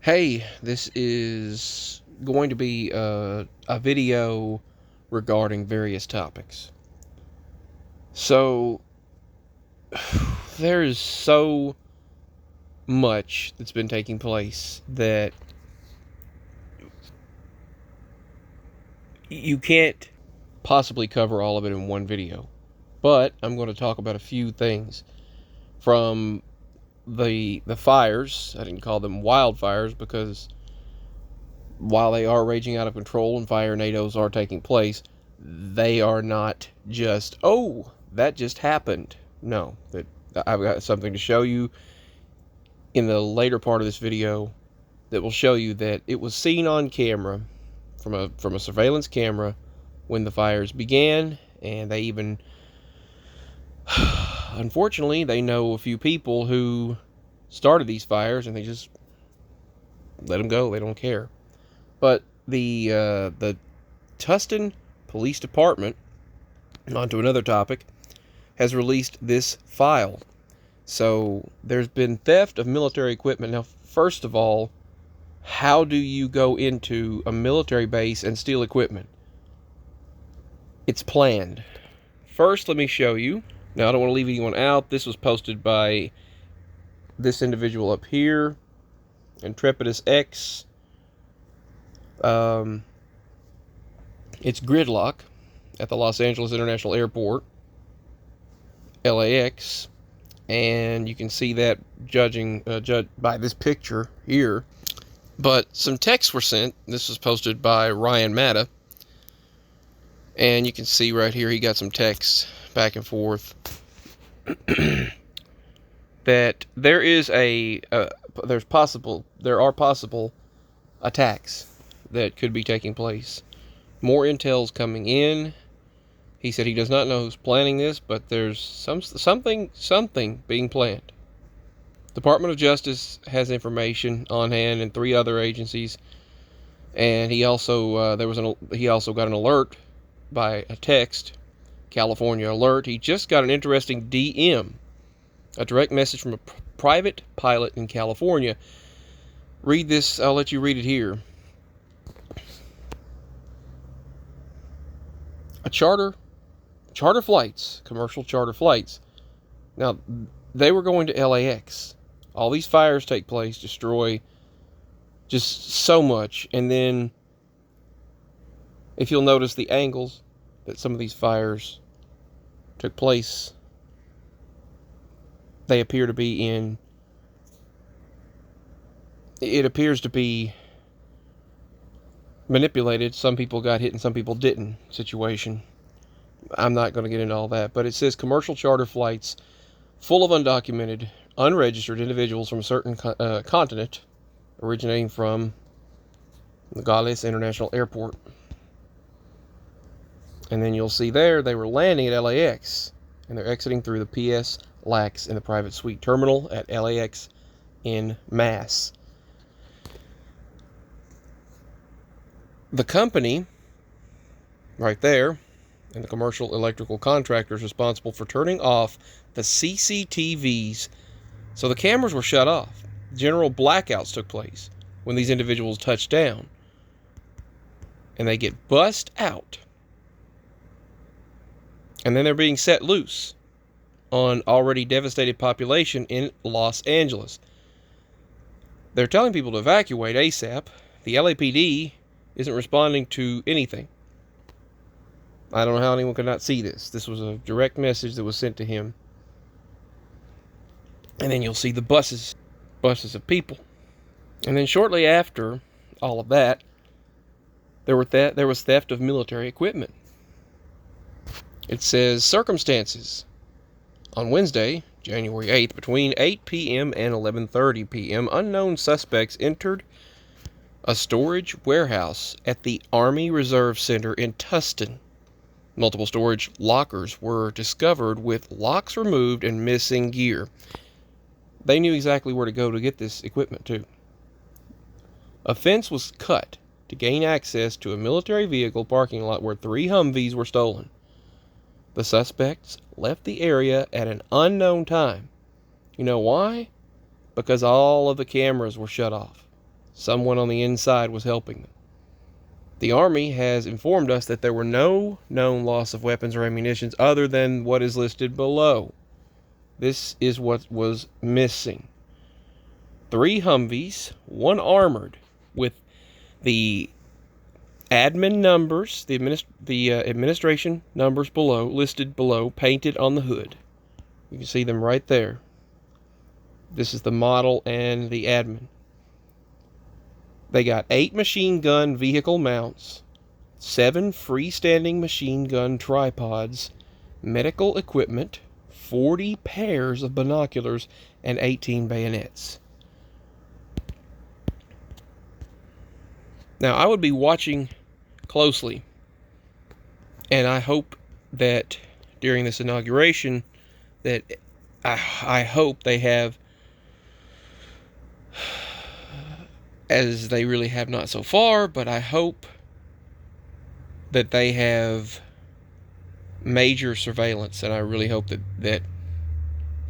Hey, this is going to be a video regarding various topics. So, there's so much that's been taking place that you can't possibly cover all of it in one video. But I'm going to talk about a few things from the fires. I didn't call them wildfires because while they are raging out of control and fire tornadoes are taking place, they are not just, oh, that just happened. No, that I've got something to show you in the later part of this video that will show you that it was seen on camera from a surveillance camera when the fires began, and they even unfortunately they know a few people who started these fires and they just let them go. They don't care. But the Tustin Police Department, onto another topic, has released this file. So there's been theft of military equipment. Now, first of all, how do you go into a military base and steal equipment? It's planned. First, let me show you. Now, I don't want to leave anyone out. This was posted by this individual up here, Intrepidus X. It's gridlock at the Los Angeles International Airport, LAX, and you can see that judged by this picture here. But some texts were sent. This was posted by Ryan Matta, and you can see right here he got some texts back and forth that there are possible attacks that could be taking place. More intel's coming in. He said he does not know who's planning this, but there's something being planned. Department of Justice has information on hand, and 3 other agencies. And he also got an alert by a text, California alert. He just got an interesting DM, a direct message from a private pilot in California. Read this. I'll let you read it here. Charter flights, commercial charter flights. Now, they were going to LAX. All these fires take place, destroy just so much. And then, if you'll notice the angles that some of these fires took place, they appear to be in, it appears to be manipulated. Some people got hit and some people didn't situation. I'm not going to get into all that, but it says commercial charter flights full of undocumented, unregistered individuals from a certain continent originating from Nogales International Airport. And then you'll see there they were landing at LAX, and they're exiting through the PS LAX in the private suite terminal at LAX in Mass. The company, right there, and the commercial electrical contractors responsible for turning off the CCTVs. So the cameras were shut off. General blackouts took place when these individuals touched down. And they get bussed out. And then they're being set loose on already devastated population in Los Angeles. They're telling people to evacuate ASAP. The LAPD isn't responding to anything. I don't know how anyone could not see this. This was a direct message that was sent to him. And then you'll see the buses of people. And then shortly after all of that, there was theft of military equipment. It says circumstances. On Wednesday, January 8th, between 8 p.m. and 11:30 p.m., unknown suspects entered a storage warehouse at the Army Reserve Center in Tustin. Multiple storage lockers were discovered with locks removed and missing gear. They knew exactly where to go to get this equipment, too. A fence was cut to gain access to a military vehicle parking lot where 3 Humvees were stolen. The suspects left the area at an unknown time. You know why? Because all of the cameras were shut off. someone on the inside was helping them. The Army has informed us that there were no known loss of weapons or ammunition other than what is listed below. This is what was missing. 3 Humvees, 1 armored, with the admin numbers, the administration numbers below, listed below, painted on the hood. You can see them right there. This is the model and the admin. They got 8 machine gun vehicle mounts, 7 freestanding machine gun tripods, medical equipment, 40 pairs of binoculars, and 18 bayonets. Now, I would be watching closely, and I hope that during this inauguration, that I hope they have, as they really have not so far, but I hope that they have major surveillance, and I really hope that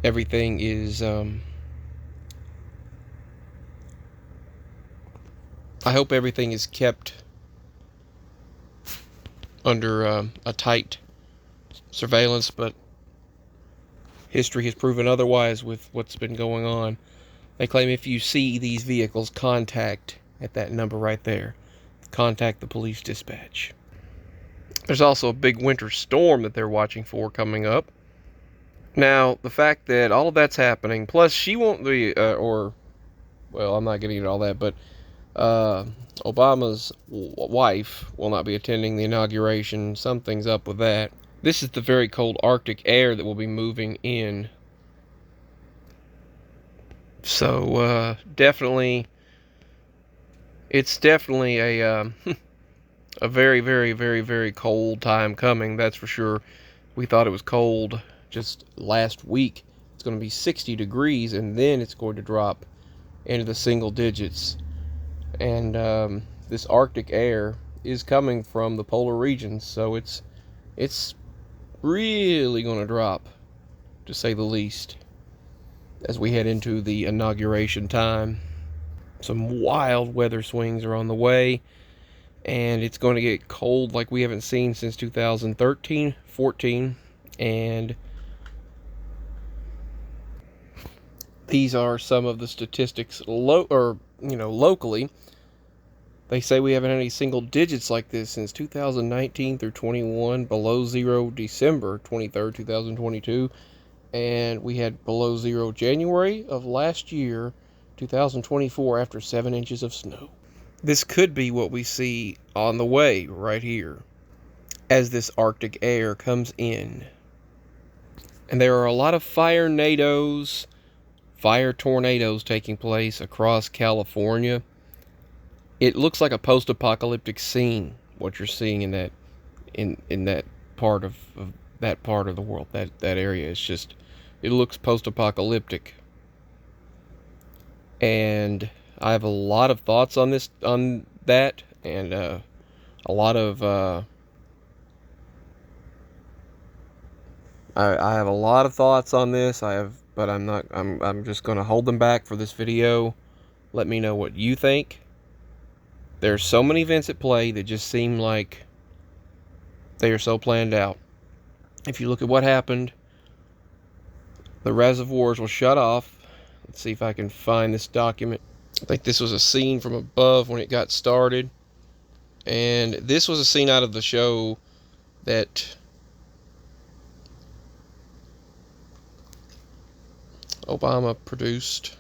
everything is, I hope everything is kept under a tight surveillance, but history has proven otherwise with what's been going on. They claim if you see these vehicles, contact at that number right there. Contact the police dispatch. There's also a big winter storm that they're watching for coming up. Now, the fact that all of that's happening, plus she won't be, well, I'm not getting into all that, but Obama's wife will not be attending the inauguration. Something's up with that. This is the very cold Arctic air that will be moving in. So, definitely, it's definitely a very, very, very, very cold time coming, that's for sure. We thought it was cold just last week. It's going to be 60 degrees, and then it's going to drop into the single digits. And this Arctic air is coming from the polar regions, so it's really going to drop, to say the least, as we head into the inauguration time. Some wild weather swings are on the way, and it's going to get cold like we haven't seen since 2013, 14, and these are some of the statistics locally. They say we haven't had any single digits like this since 2019 through 21, below zero December 23rd, 2022, and we had below zero January of last year, 2024, after 7 inches of snow. This could be what we see on the way right here as this Arctic air comes in. And there are a lot of fire tornadoes taking place across California. It looks like a post-apocalyptic scene, what you're seeing in that part of the world, that area. It's just, it looks post-apocalyptic. And I have a lot of thoughts on that, and a lot of I have a lot of thoughts on this. But I'm just going to hold them back for this video. Let me know what you think. There's so many events at play that just seem like they are so planned out. If you look at what happened, the reservoirs will shut off. Let's see if I can find this document. I think this was a scene from above when it got started. And this was a scene out of the show that Obama produced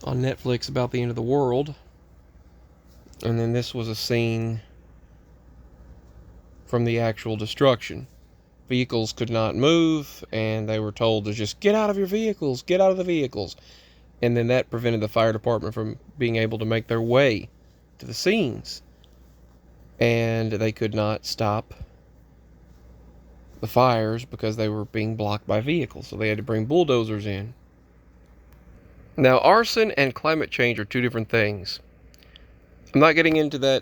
on Netflix about the end of the world. And then this was a scene from the actual destruction. Vehicles could not move, and they were told to just get out of your vehicles, get out of the vehicles. And then that prevented the fire department from being able to make their way to the scenes. And they could not stop the fires because they were being blocked by vehicles. So they had to bring bulldozers in. Now, arson and climate change are two different things. I'm not getting into the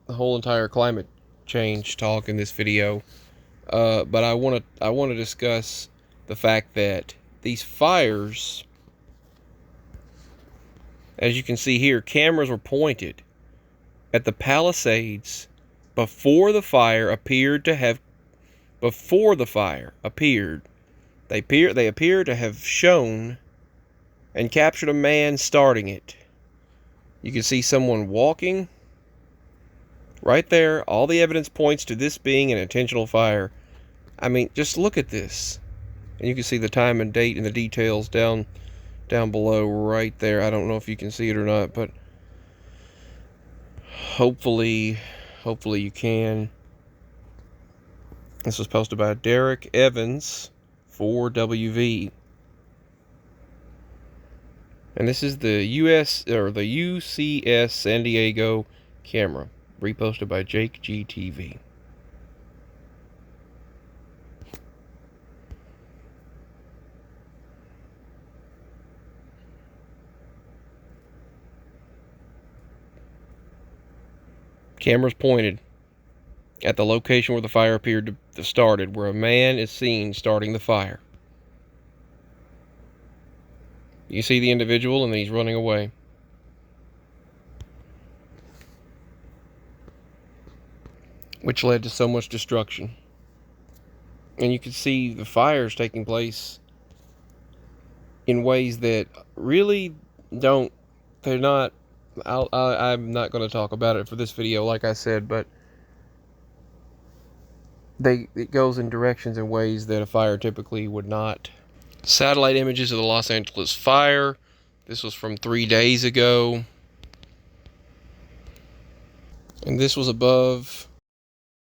whole entire climate change talk in this video, but I want to discuss the fact that these fires As you can see here, cameras were pointed at the Palisades before the fire appeared to have they appear to have shown and captured a man starting it. You can see someone walking right there. All the evidence points to this being an intentional fire. I mean, just look at this. And you can see the time and date and the details down below right there. I don't know if you can see it or not, but hopefully you can. This was posted by Derek Evans for WV. And this is the UCS San Diego camera, reposted by Jake GTV. Cameras pointed at the location where the fire appeared to have started, where a man is seen starting the fire. You see the individual, and he's running away. Which led to so much destruction. And you can see the fires taking place in ways that really don't, they're not, I'm not going to talk about it for this video, like I said, but it goes in directions and ways that a fire typically would not. Satellite images of the Los Angeles fire. This was from 3 days ago. And this was above